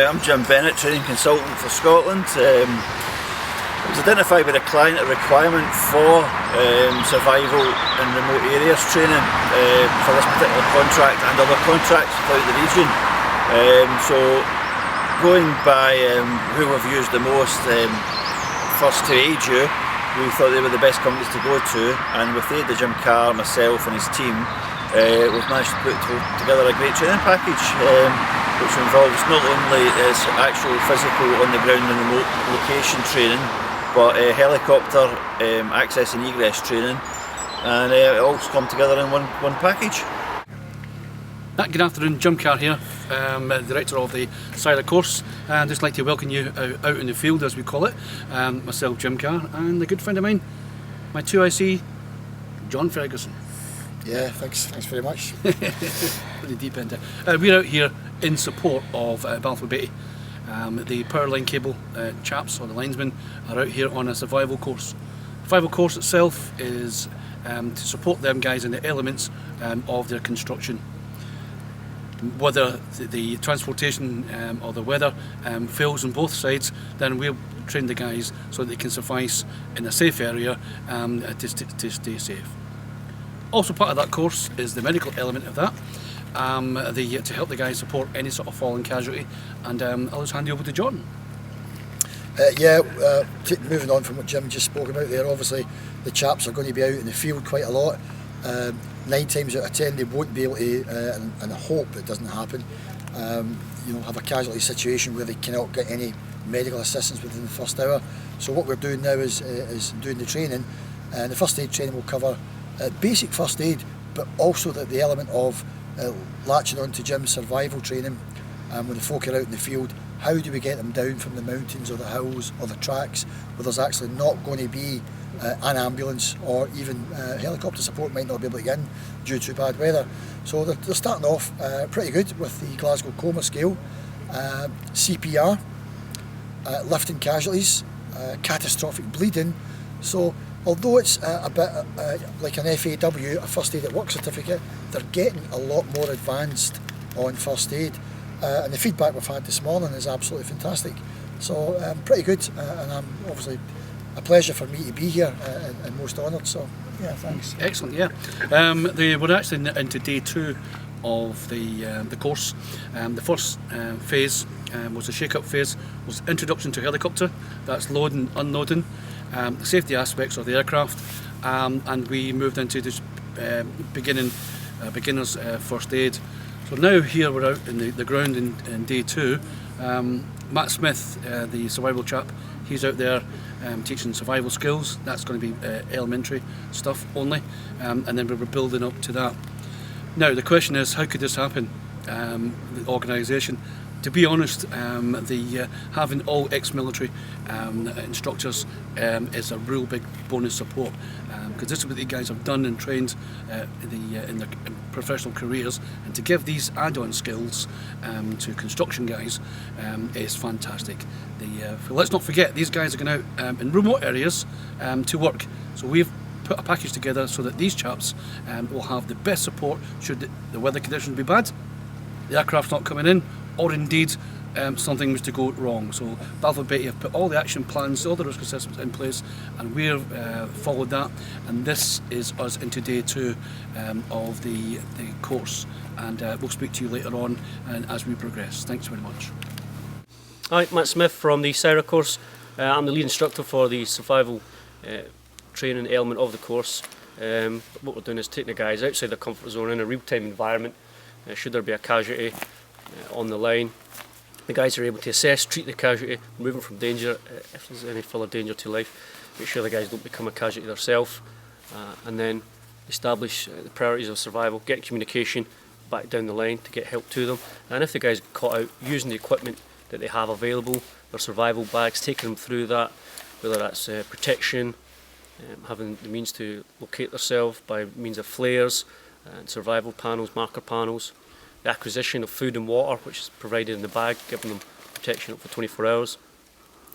I'm Jim Bennett, training consultant for Scotland. It was identified by the client a requirement for survival in remote areas training for this particular contract and other contracts throughout the region. So going by who we've used the most, first to aid you, we thought they were the best companies to go to, and with the aid of Jim Carr, myself and his team, we've managed to put together a great training package which involves not only actual physical on the ground and remote location training, but helicopter access and egress training, and it all come together in one package. Good afternoon, Jim Carr here, Director of the SIRA course, and I'd just like to welcome you out in the field, as we call it. Myself, Jim Carr, and a good friend of mine, my 2IC, John Ferguson. Yeah, thanks very much. The deep end. We're out here in support of Balfour Beatty. The power line cable chaps, or the linesmen, are out here on a survival course. The survival course itself is to support them guys in the elements of their construction. Whether the transportation or the weather fails on both sides, then we'll train the guys so that they can suffice in a safe area to stay safe. Also part of that course is the medical element of that, to help the guys support any sort of fallen casualty, and I'll just hand you over to John. Moving on from what Jim just spoke about there, obviously the chaps are going to be out in the field quite a lot. 9 times out of 10 they won't be able to, and I hope it doesn't happen, have a casualty situation where they cannot get any medical assistance within the first hour. So what we're doing now is doing the training, and the first aid training will cover basic first aid, but also the element of latching on to Jim's survival training. When the folk are out in the field, how do we get them down from the mountains or the hills or the tracks where there's actually not going to be an ambulance, or even helicopter support might not be able to get in due to bad weather. So they're starting off pretty good with the Glasgow Coma Scale, CPR, lifting casualties, catastrophic bleeding. So although it's a bit like an FAW, a First Aid at Work certificate, they're getting a lot more advanced on first aid. And the feedback we've had this morning is absolutely fantastic. So pretty good, and I'm obviously a pleasure for me to be here, and most honoured. So yeah, thanks. Excellent. Yeah, we're actually into day 2 of the course. The first phase was the shake-up phase, was introduction to helicopter. That's loading, unloading, the safety aspects of the aircraft, and we moved into this beginners first aid. So now here we're out in the ground in day 2. Matt Smith, the survival chap, he's out there teaching survival skills. That's going to be elementary stuff only, and then we were building up to that. Now the question is, how could this happen? The organisation, to be honest, having all ex-military instructors is a real big bonus support, because this is what the guys have done and trained in their professional careers, and to give these add-on skills to construction guys is fantastic. Let's not forget, these guys are going out in remote areas to work, so we've put a package together so that these chaps will have the best support should the weather conditions be bad, the aircraft's not coming in, or indeed something was to go wrong. So Balfour Beatty have put all the action plans, all the risk assessments in place, and we've followed that, and this is us into day 2 of the course, and we'll speak to you later on and as we progress. Thanks very much. Hi, Matt Smith from the SIRA course. I'm the lead instructor for the survival training element of the course. What we're doing is taking the guys outside their comfort zone in a real-time environment. Should there be a casualty on the line, the guys are able to assess, treat the casualty, remove them from danger if there's any further danger to life, make sure the guys don't become a casualty themselves, and then establish the priorities of survival, get communication back down the line to get help to them, and if the guys get caught out, using the equipment that they have available, their survival bags, taking them through that, whether that's protection, having the means to locate themselves by means of flares and survival panels, marker panels, the acquisition of food and water, which is provided in the bag, giving them protection up for 24 hours,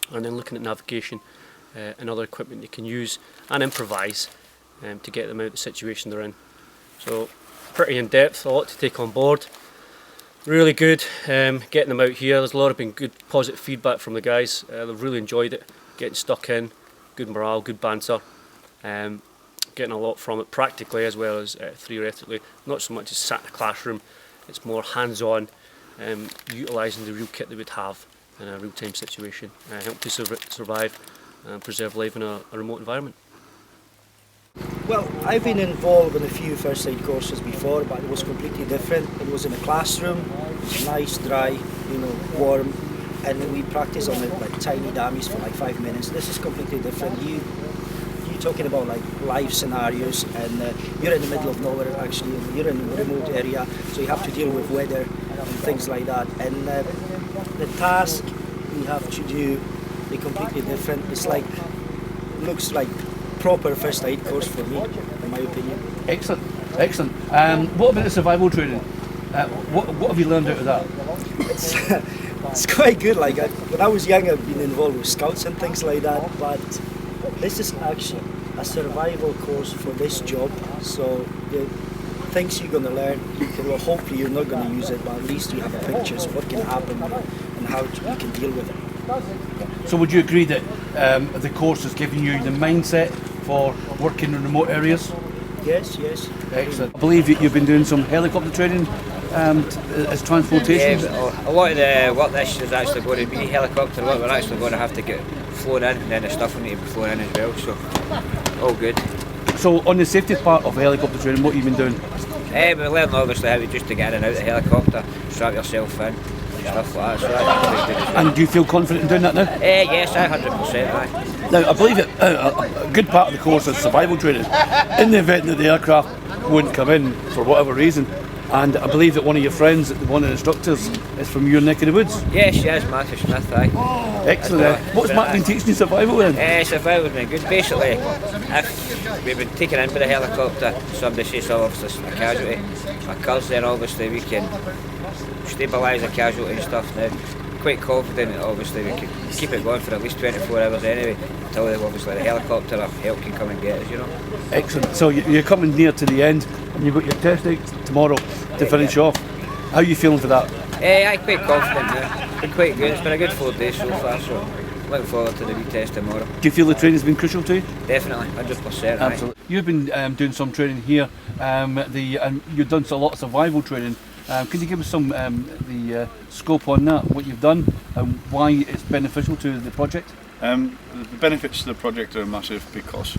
and then looking at navigation and other equipment they can use and improvise to get them out of the situation they're in. So pretty in depth, a lot to take on board. Really good, getting them out here. There's a lot of been good positive feedback from the guys. They've really enjoyed it, getting stuck in, good morale, good banter, getting a lot from it practically as well as theoretically. Not so much as sat in a classroom, it's more hands-on, utilising the real kit they would have in a real-time situation, help to survive and preserve life in a remote environment. Well, I've been involved in a few first aid courses before, but it was completely different. It was in a classroom, it was nice, dry, warm, and we practiced on like tiny dummies for like 5 minutes. This is completely different. You're talking about like live scenarios, and you're in the middle of nowhere actually, and you're in a remote area, so you have to deal with weather and things like that. And the task we have to do is completely different. It's like, looks like proper first aid course for me, in my opinion. Excellent, excellent. What about the survival training? What have you learned out of that? It's quite good. Like when I was young, I've been involved with scouts and things like that, but this is actually a survival course for this job. So the things you're going to learn, well, hopefully you're not going to use it, but at least you have pictures of what can happen and how you can deal with it. So would you agree that the course has given you the mindset for working in remote areas? Yes, yes. Excellent. I believe that you've been doing some helicopter training as transportation. Yeah, a lot of the work this is actually going to be helicopter work. We're actually going to have to get flown in, and then the stuff will need to be flown in as well, so all good. So on the safety part of helicopter training, what have you been doing? We learned obviously how just to get in and out of the helicopter, strap yourself in, stuff like that, so that's really good as well. And do you feel confident in doing that now? Yes, 100%. Aye. Now, I believe a good part of the course is survival training. In the event that the aircraft won't come in for whatever reason, and I believe that one of your friends, one of the instructors, is from your neck of the woods. Yes, she is, Matthew Smith, aye. Excellent. What's Matt been teaching you survival then? Survival has been good. Basically, if we've been taken in with a helicopter, somebody says obviously a casualty occurs, then obviously we can stabilise a casualty and stuff now. Quite confident that obviously we can keep it going for at least 24 hours anyway, until obviously the helicopter or help can come and get us, Excellent. So you're coming near to the end, and you've got your test day tomorrow to finish off. How are you feeling for that? I'm quite confident now. Been quite good. It's been a good 4 days so far, so looking forward to the wee test tomorrow. Do you feel the training's been crucial to you? Definitely, 100%. Absolutely. You've been doing some training here, and you've done a lot of survival training. Can you give us some the scope on that, what you've done and why it's beneficial to the project? The benefits to the project are massive because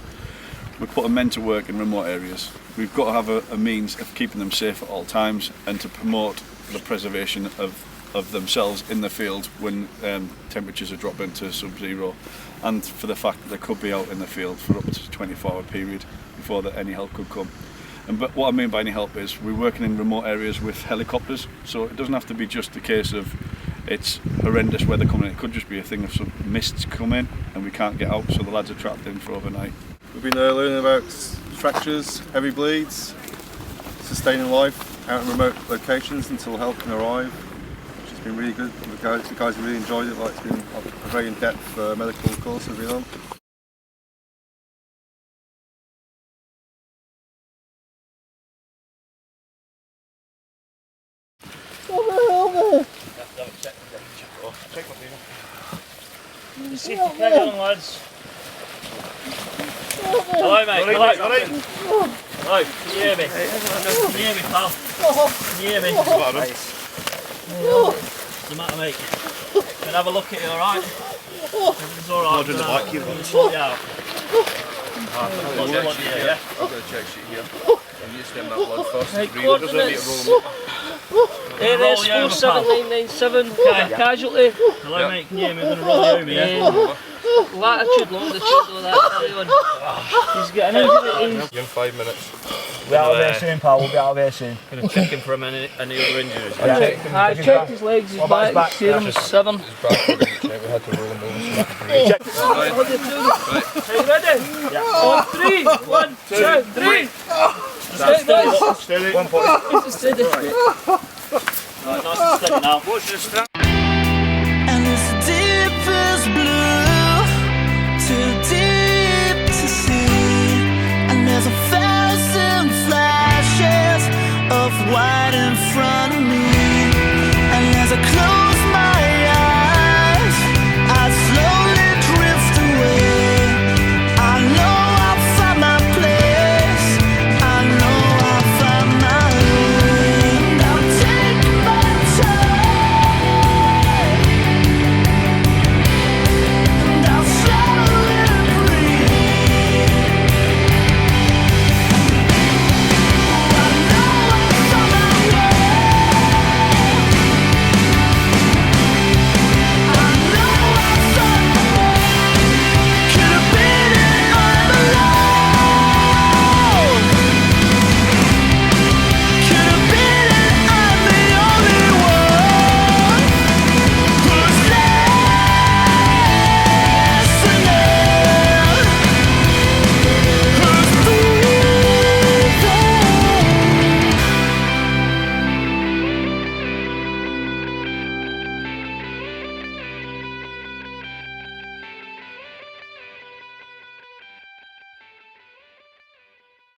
we're putting men to work in remote areas. We've got to have a means of keeping them safe at all times and to promote the preservation of themselves in the field when temperatures are dropping to sub-zero, and for the fact that they could be out in the field for up to a 24-hour period before any help could come. But what I mean by any help is we're working in remote areas with helicopters, so it doesn't have to be just a case of it's horrendous weather coming in. It could just be a thing of some mists come in and we can't get out, so the lads are trapped in for overnight. We've been learning about fractures, heavy bleeds, sustaining life out in remote locations until help can arrive, which has been really good. The guys have really enjoyed it. It's been a very in-depth medical course we've been on. Safety pin on, lads. Hello, mate. Hello. Can you hear me? Can you hear me, pal? Can you hear me? What's the matter, mate? Can I have a look at you, alright? Everything's alright. We'll sort you out. What's the blood here, yeah? I've got a check sheet here. I'm used to that blood first. Hey, coordinates. ARS 47997, casualty. Hello, mate, can you hear me? I'm going to roll you over, yeah? Latitude, longitude, all that. He's getting injury. In 5 minutes. We'll be out of here soon, pal. We'll be out of here soon. Going to check him for any other injuries. I checked his legs, his back, serum 7. We had to roll him over. What are you doing? Are you ready? Yeah. On 3, 1, 2, 3. Steady. 1 point. Steady. Right, nice and steady now. Watch the strap.